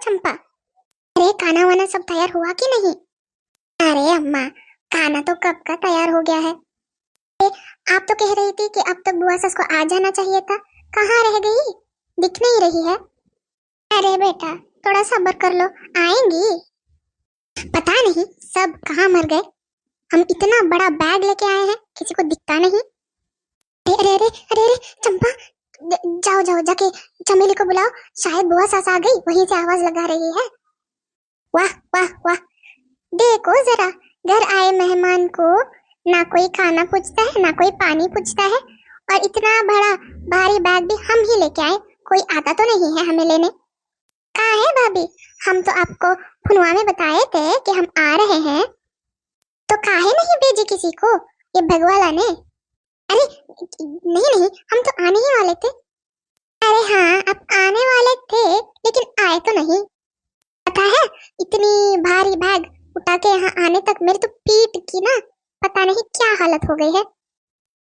चंपा। अरे खाना वाना सब तैयार हुआ कि नहीं? अरे अम्मा, खाना तो कब का तैयार हो गया है। आप तो कह रही थी कि अब तक बुआ सस को आ जाना चाहिए था, कहाँ रह गई? दिख नहीं रही है। अरे बेटा थोड़ा सब्र कर लो, आएंगी। पता नहीं सब कहाँ मर गए। हम इतना बड़ा बैग लेके आए हैं, किसी को दिखता नहीं। अरे अरे अरे अरे चंपा, जाओ जाओ जाके चमेली को बुलाओ, शायद बुआ सास आ गई, वहीं से आवाज लगा रही है। वाह वाह वाह, देखो जरा, घर आए मेहमान को ना कोई खाना पूछता है ना कोई पानी पूछता है, और इतना बड़ा भारी बैग भी हम ही लेके आए, कोई आता तो नहीं है हमें लेने। कहाँ है भाभी? हम तो आपको फुनवा में बताए थे कि हम आ रहे हैं, तो काहे नहीं भेजी किसी को ये भगवाला ने? अरे नहीं नहीं, हम तो आने ही वाले थे। अरे हाँ आप आने वाले थे, लेकिन आए तो नहीं। पता है इतनी भारी बैग उठा के यहाँ आने तक मेरी तो पीठ की ना पता नहीं क्या हालत हो गई है।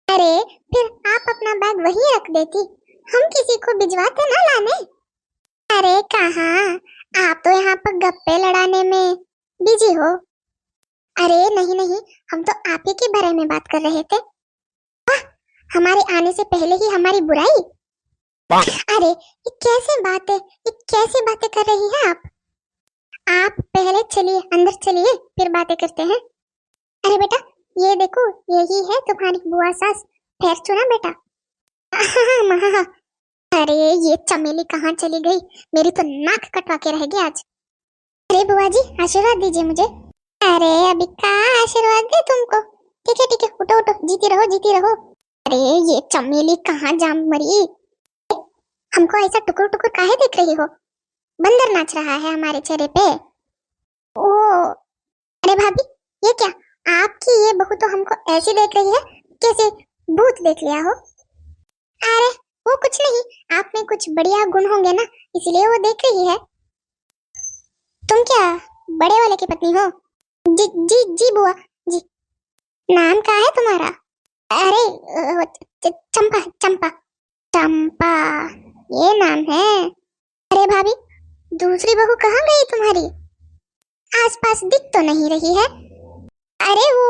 अरे फिर आप अपना बैग वहीं रख देती, हम किसी को भिजवाते ना लाने। अरे कहाँ, आप तो यहाँ पर गप्पे लड़ाने में बिजी हो। अरे नहीं नहीं, हम तो आप ही के बारे में बात कर रहे थे। हमारे आने से पहले ही हमारी बुराई। अरे ये कैसे बात है, ये कैसे बातें कर रही हैं आप पहले चलिए अंदर चलिए, फिर बातें करते हैं। अरे बेटा ये देखो, यही है तुम्हारी बुआ सास, पैर छूना बेटा। हाँ, अरे ये चमेली कहाँ चली गई, मेरी तो नाक कटवा के रह गई आज। अरे बुआ जी आशीर्वाद दीजिए मुझे। अरे अभी कहाँ आशीर्वाद दे तुमको, ठीक है उठो उठो, जीती रहो जीती रहो। अरे ये चमेली कहाँ जा मरी, हमको ऐसा टुकुर टुकुर काहे देख रही हो? बंदर नाच रहा है हमारे चेहरे पे। ओ अरे भाभी ये क्या, आपकी ये बहू तो हमको ऐसी देख रही है जैसे भूत देख लिया हो। अरे वो कुछ नहीं, आप में कुछ बढ़िया गुण होंगे ना, इसलिए वो देख रही है। तुम क्या बड़े वाले की पत्नी हो? जी जी जी बुआ जी। नाम क्या है तुम्हारा? अरे चंपा चंपा चंपा, ये नाम है। अरे भाभी दूसरी बहू कहाँ गई तुम्हारी? आसपास दिख तो नहीं रही है। अरे वो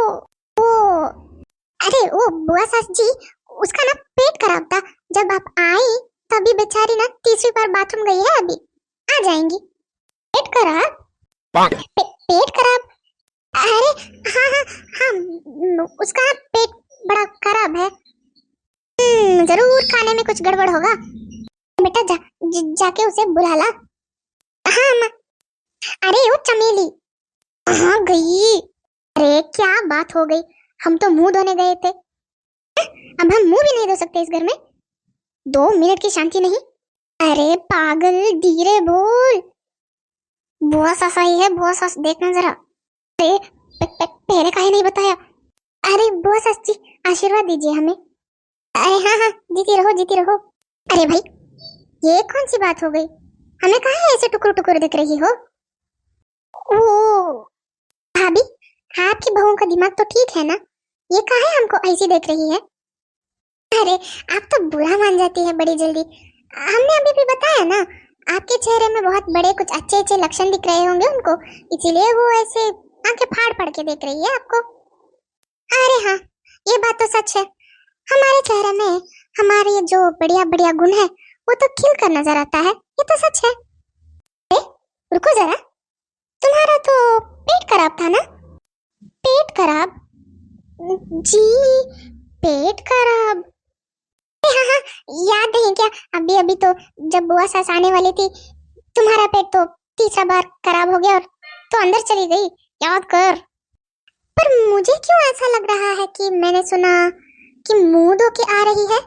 अरे वो बुआ सास जी, उसका ना पेट खराब था, जब आप आई तभी बेचारी ना तीसरी बार बाथरूम गई है, अभी आ जाएंगी। पेट खराब? पेट खराब? अरे हाँ हाँ हाँ, उसका ना पेट बड़ा खराब है। जरूर खाने में कुछ गड़बड़ होगा। बेटा जाके उसे बुला ला। हाँ अम्मा। अरे वो चमेली कहाँ गई? अरे क्या बात हो गई, हम तो मुंह धोने गए थे, अब हम मुंह भी नहीं धो सकते इस घर में? 2 मिनट की शांति नहीं? अरे पागल, धीरे बोल, बुआ सास आई है, बुआ सास देखना जरा। अरे पहले काहे नहीं बताया? अरे बुआ सास जी आशीर्वाद दीजिए हमें। अरे हाँ हाँ जीती रहो जीती रहो। अरे भाई ये कौन सी बात हो गई, हमें कहाँ ऐसे टुकुर टुकुर देख रही हो? ओ भाभी आपकी बहू का दिमाग तो ठीक है ना, ये काहे हमको ऐसी देख रही है? अरे आप तो बुरा मान जाती है बड़ी जल्दी, हमने अभी भी बताया ना, आपके चेहरे में बहुत बड़े कुछ अच्छे अच्छे लक्षण दिख रहे होंगे उनको, इसीलिए वो ऐसे आंखें फाड़ फाड़ के देख रही है आपको। अरे हाँ ये बात तो सच है, हमारे चेहरे में हमारे जो बढ़िया बढ़िया गुण है वो तो खिल कर नजर आता है, ये तो सच है। रुको जरा, तुम्हारा तो पेट खराब था ना? पेट खराब? जी पेट खराब? हाँ हाँ याद नहीं क्या, अभी अभी तो जब बुआ सास आने वाली थी, तुम्हारा पेट तो तीसरा बार खराब हो गया और तो अंदर चली गई, याद कर। पर मुझे क्यों ऐसा लग रहा है कि मैंने सुना कि मुंह धो के आ रही है?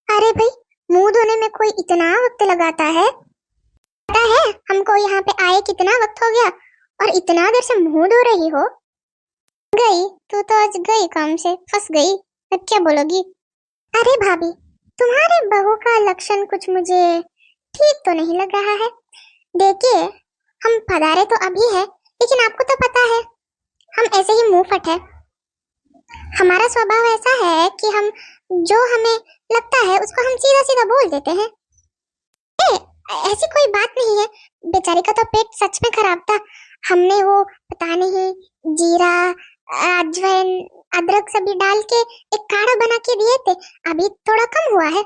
अरे भाई मुंह धोने में कोई इतना वक्त लगाता है? पता है हमको यहाँ पे आए कितना वक्त हो गया, और इतना देर से मुंह धो रही हो? गई तू तो आज गई काम से, फंस गई, अब क्या बोलोगी? अरे भाभी तुम्हारे बहू का लक्षण कुछ मुझे ठीक तो नहीं लग रहा है। देखिए हम पधारे तो अभी है, लेकिन आपको तो पता है हम ऐसे ही मुंह फट है, हमारा स्वभाव ऐसा है कि हम जो हमें लगता है उसको हम सीधा सीधा बोल देते हैं। ऐसी कोई बात नहीं है, बेचारी का तो पेट सच में खराब था। हमने वो पता नहीं जीरा अजवाइन अदरक सभी डाल के एक काढ़ा बना के दिए थे, अभी थोड़ा कम हुआ है।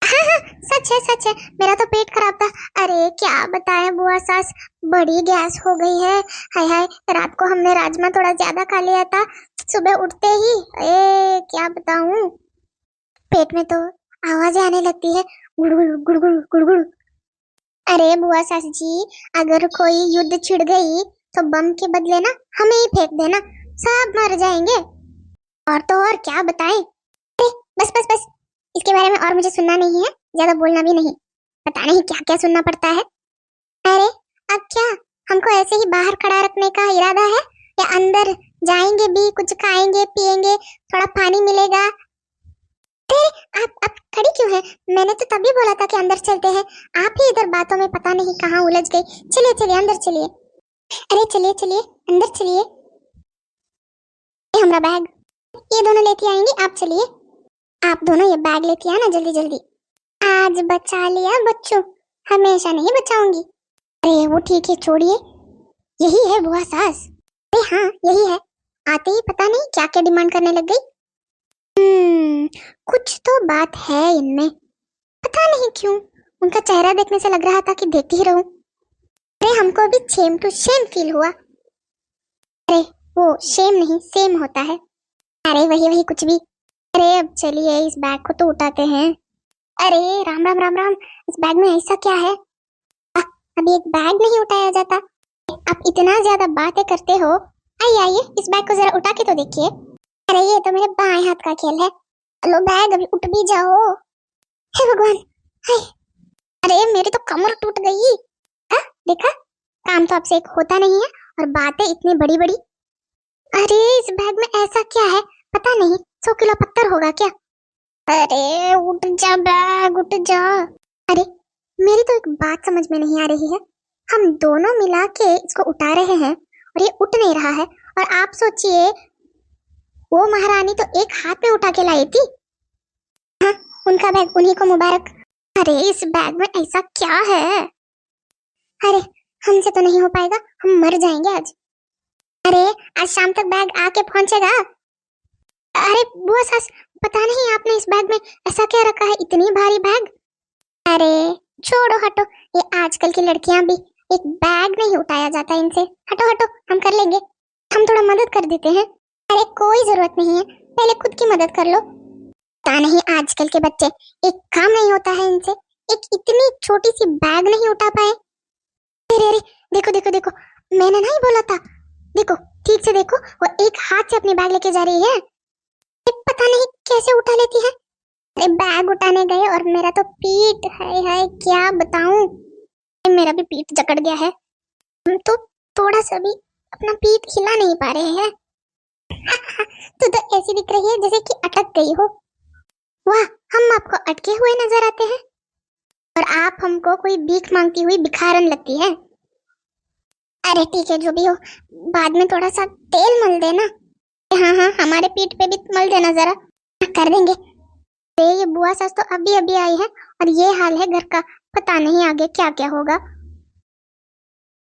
हाँ हाँ सच है, मेरा तो पेट खराब था। अरे क्या बताएं बुआ सास, बड़ी गैस हो गई है। हाय हाय, रात को हमने राजमा थोड़ा ज्यादा खा लिया था, सुबह उठते ही क्या बताऊं, पेट में तो आवाजें आने लगती है, गुड़गुड़ गुड़गुड़ गुड़गुड़। अरे बुआ सास जी, अगर कोई युद्ध छिड़ गई तो बम के बदले ना हमें ही फेंक देना, सब मर जाएंगे। और तो और क्या बताएं। अरे बस बस बस, इसके बारे में और मुझे सुनना नहीं है, ज्यादा बोलना भी नहीं, पता नहीं क्या क्या सुनना पड़ता है। अरे अब क्या हमको ऐसे ही बाहर खड़ा रखने का इरादा है, या अंदर जाएंगे भी, कुछ खाएंगे पिएंगे, थोड़ा पानी मिलेगा। आप खड़ी क्यों है? मैंने तो तभी बोला था कि अंदर चलते हैं, आप ही इधर बातों में पता नहीं कहाँ उलझ गई। चलिए चलिए अंदर चलिए। अरे चलिए चलिए अंदर चलिए। हमारा बैग ये दोनों लेती आएंगी, आप चलिए। आप दोनों ये बैग लेती आना जल्दी जल्दी। आज बचा लिया बच्चों, हमेशा नहीं बचाऊंगी। अरे वो ठीक है, छोड़िए। यही है बुआ सास। अरे हाँ यही है, आते ही पता नहीं क्या क्या डिमांड करने लग गई। कुछ तो बात है इनमें, पता नहीं क्यों उनका चेहरा देखने से लग रहा था कि देखती ही रहूं। अरे हमको भी शेम टू शेम फील हुआ। अरे वो शेम नहीं सेम होता है। अरे वही वही कुछ भी। अरे अब चलिए इस बैग को तो उठाते हैं। अरे राम राम राम राम, इस बैग में ऐसा क्या है? अभी एक बैग नहीं उठाया जाता, आप इतना ज्यादा बातें करते हो। आइए आइए इस बैग को जरा उठा के तो देखिए। अरे ये तो मेरे बाएं हाथ का खेल है। लो बैग अभी उठ भी जाओ। हे भगवान, हाय, अरे मेरी तो कमर टूट गई। देखा, काम तो आपसे एक होता नहीं है और बातें इतनी बड़ी बड़ी। अरे इस बैग में ऐसा क्या है, पता नहीं 100 किलो पत्थर होगा क्या? अरे उठ जा बैग, उठ जा। अरे मेरी तो एक बात समझ में नहीं आ रही है, हम दोनों मिला के इसको उठा रहे हैं और ये उठ नहीं रहा है, और आप सोचिए वो महारानी तो एक हाथ में उठा के लाई थी। हाँ, उनका बैग उन्हीं को मुबारक। अरे इस बैग में ऐसा क्या है? अरे हमसे तो नहीं हो पाएगा, हम मर जाएंगे आज। अरे आज शाम तक बैग आके पहुंचेगा। अरे बुआ सास, पता नहीं आपने इस बैग में ऐसा क्या रखा है, इतनी भारी बैग। अरे छोड़ो हटो, ये आजकल की लड़कियां भी, एक बैग नहीं उठाया जाता इनसे। हटो हटो, हम कर लेंगे, हम थोड़ा मदद कर देते हैं। अरे कोई जरूरत नहीं है, पहले खुद की मदद कर लो। पता नहीं आजकल के बच्चे, एक काम नहीं होता है इनसे, एक इतनी छोटी सी बैग नहीं उठा पाए। अरे अरे देखो देखो देखो, मैंने नहीं बोला था, देखो ठीक से देखो, वो एक हाथ से अपनी बैग लेके जा रही है, पता नहीं कैसे उठा लेती है। अरे बैग उठाने गए और मेरा तो पीठ, हाय हाय क्या बताऊं, मेरा भी पीठ जकड़ गया है। हम तो थोड़ा सा भी अपना पीठ हिला नहीं पा रहे हैं। तू तो ऐसी दिख रही है जैसे कि अटक गई हो। वाह, हम आपको अटके हुए नजर आते हैं और आप हमको कोई भीख मांगती हुई भिखारन लगती है। अरे ठीक है जो भी हो, बाद में थोड़ा सा तेल मल देना। हाँ हाँ, हमारे पीठ पे भी मल देना जरा, कर देंगे। ये बुआ सास तो अभी अभी आई है और ये हाल है घर का, पता नहीं आगे क्या क्या होगा।